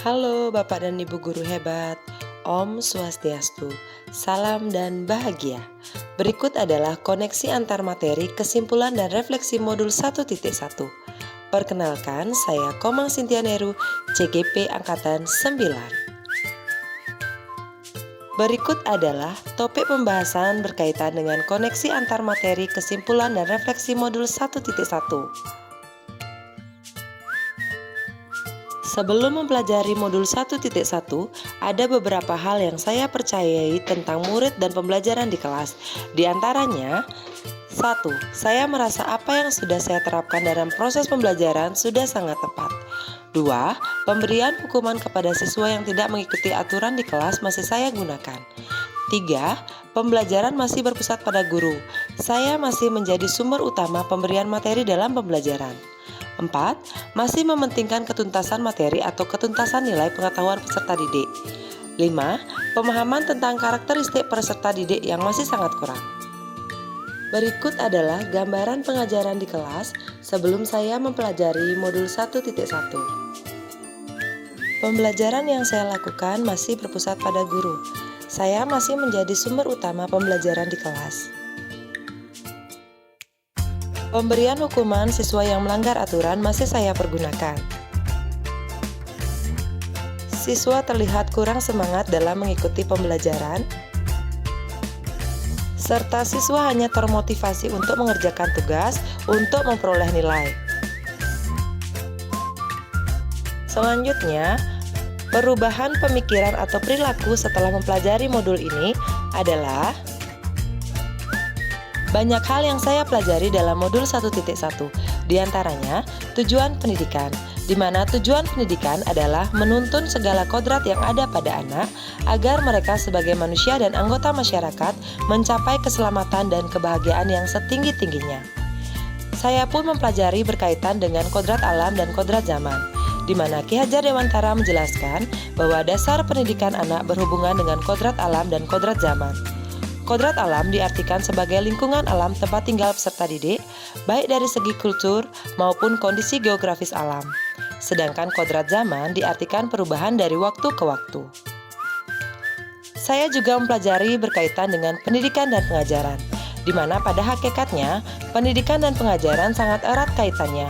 Halo Bapak dan Ibu guru hebat, Om Swastiastu, salam dan bahagia. Berikut adalah koneksi antar materi, kesimpulan dan refleksi modul 1.1. Perkenalkan, saya Komang Sintianeru, CGP Angkatan 9. Berikut adalah topik pembahasan berkaitan dengan koneksi antar materi, kesimpulan dan refleksi modul 1.1. Sebelum mempelajari modul 1.1, ada beberapa hal yang saya percayai tentang murid dan pembelajaran di kelas. Di antaranya, 1. Saya merasa apa yang sudah saya terapkan dalam proses pembelajaran sudah sangat tepat. 2. Pemberian hukuman kepada siswa yang tidak mengikuti aturan di kelas masih saya gunakan. 3. Pembelajaran masih berpusat pada guru. Saya masih menjadi sumber utama pemberian materi dalam pembelajaran. 4. Masih mementingkan ketuntasan materi atau ketuntasan nilai pengetahuan peserta didik. 5. Pemahaman tentang karakteristik peserta didik yang masih sangat kurang. Berikut adalah gambaran pengajaran di kelas sebelum saya mempelajari modul 1.1. Pembelajaran yang saya lakukan masih berpusat pada guru. Saya masih menjadi sumber utama pembelajaran di kelas. Pemberian hukuman siswa yang melanggar aturan masih saya pergunakan. Siswa terlihat kurang semangat dalam mengikuti pembelajaran, serta siswa hanya termotivasi untuk mengerjakan tugas untuk memperoleh nilai. Selanjutnya, perubahan pemikiran atau perilaku setelah mempelajari modul ini adalah banyak hal yang saya pelajari dalam modul 1.1, di antaranya tujuan pendidikan, di mana tujuan pendidikan adalah menuntun segala kodrat yang ada pada anak agar mereka sebagai manusia dan anggota masyarakat mencapai keselamatan dan kebahagiaan yang setinggi-tingginya. Saya pun mempelajari berkaitan dengan kodrat alam dan kodrat zaman, di mana Ki Hajar Dewantara menjelaskan bahwa dasar pendidikan anak berhubungan dengan kodrat alam dan kodrat zaman. Kodrat alam diartikan sebagai lingkungan alam tempat tinggal peserta didik, baik dari segi kultur maupun kondisi geografis alam. Sedangkan kodrat zaman diartikan perubahan dari waktu ke waktu. Saya juga mempelajari berkaitan dengan pendidikan dan pengajaran, di mana pada hakikatnya pendidikan dan pengajaran sangat erat kaitannya.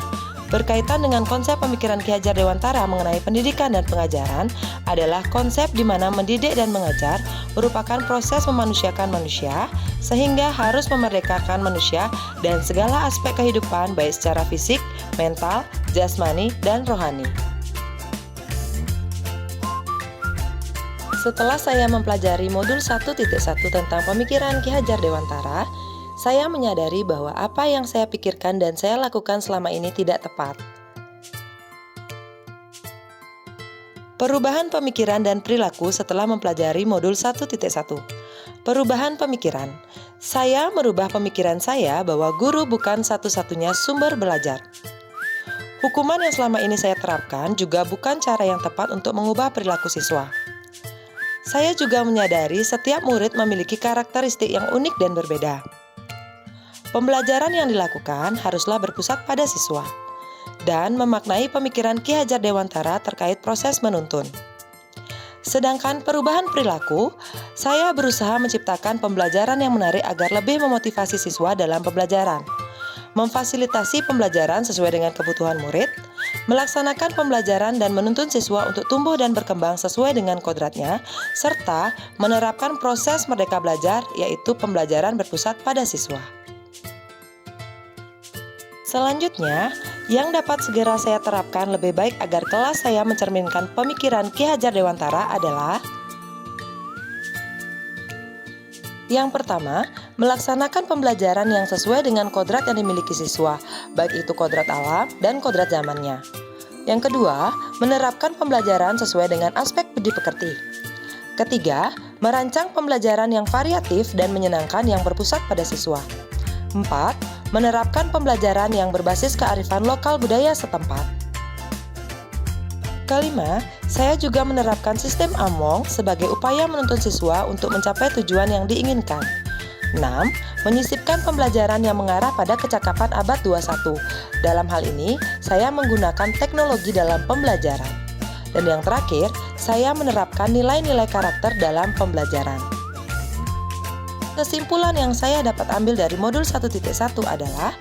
Berkaitan dengan konsep pemikiran Ki Hajar Dewantara mengenai pendidikan dan pengajaran adalah konsep di mana mendidik dan mengajar merupakan proses memanusiakan manusia sehingga harus memerdekakan manusia dan segala aspek kehidupan baik secara fisik, mental, jasmani, dan rohani. Setelah saya mempelajari modul 1.1 tentang pemikiran Ki Hajar Dewantara, saya menyadari bahwa apa yang saya pikirkan dan saya lakukan selama ini tidak tepat. Perubahan pemikiran dan perilaku setelah mempelajari modul 1.1. Perubahan pemikiran. Saya merubah pemikiran saya bahwa guru bukan satu-satunya sumber belajar. Hukuman yang selama ini saya terapkan juga bukan cara yang tepat untuk mengubah perilaku siswa. Saya juga menyadari setiap murid memiliki karakteristik yang unik dan berbeda. Pembelajaran yang dilakukan haruslah berpusat pada siswa dan memaknai pemikiran Ki Hajar Dewantara terkait proses menuntun. Sedangkan perubahan perilaku, saya berusaha menciptakan pembelajaran yang menarik agar lebih memotivasi siswa dalam pembelajaran, memfasilitasi pembelajaran sesuai dengan kebutuhan murid, melaksanakan pembelajaran dan menuntun siswa untuk tumbuh dan berkembang sesuai dengan kodratnya, serta menerapkan proses merdeka belajar, yaitu pembelajaran berpusat pada siswa. Selanjutnya, yang dapat segera saya terapkan lebih baik agar kelas saya mencerminkan pemikiran Ki Hajar Dewantara adalah: yang pertama, melaksanakan pembelajaran yang sesuai dengan kodrat yang dimiliki siswa, baik itu kodrat alam dan kodrat zamannya. Yang kedua, menerapkan pembelajaran sesuai dengan aspek budi pekerti. Ketiga, merancang pembelajaran yang variatif dan menyenangkan yang berpusat pada siswa. 4. Menerapkan pembelajaran yang berbasis kearifan lokal budaya setempat. Kelima, saya juga menerapkan sistem Among sebagai upaya menuntun siswa untuk mencapai tujuan yang diinginkan. 6. Menyisipkan pembelajaran yang mengarah pada kecakapan abad 21. Dalam hal ini, saya menggunakan teknologi dalam pembelajaran. Dan yang terakhir, saya menerapkan nilai-nilai karakter dalam pembelajaran. Kesimpulan yang saya dapat ambil dari modul 1.1 adalah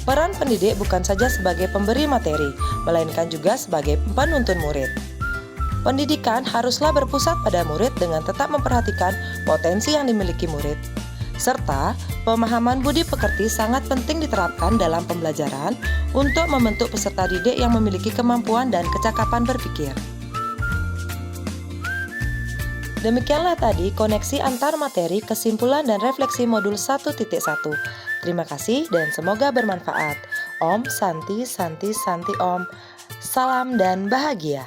peran pendidik bukan saja sebagai pemberi materi, melainkan juga sebagai penuntun murid. Pendidikan haruslah berpusat pada murid dengan tetap memperhatikan potensi yang dimiliki murid. Serta, pemahaman budi pekerti sangat penting diterapkan dalam pembelajaran untuk membentuk peserta didik yang memiliki kemampuan dan kecakapan berpikir. Demikianlah tadi koneksi antar materi, kesimpulan, dan refleksi modul 1.1. Terima kasih dan semoga bermanfaat. Om Santi Santi Santi Om. Salam dan bahagia.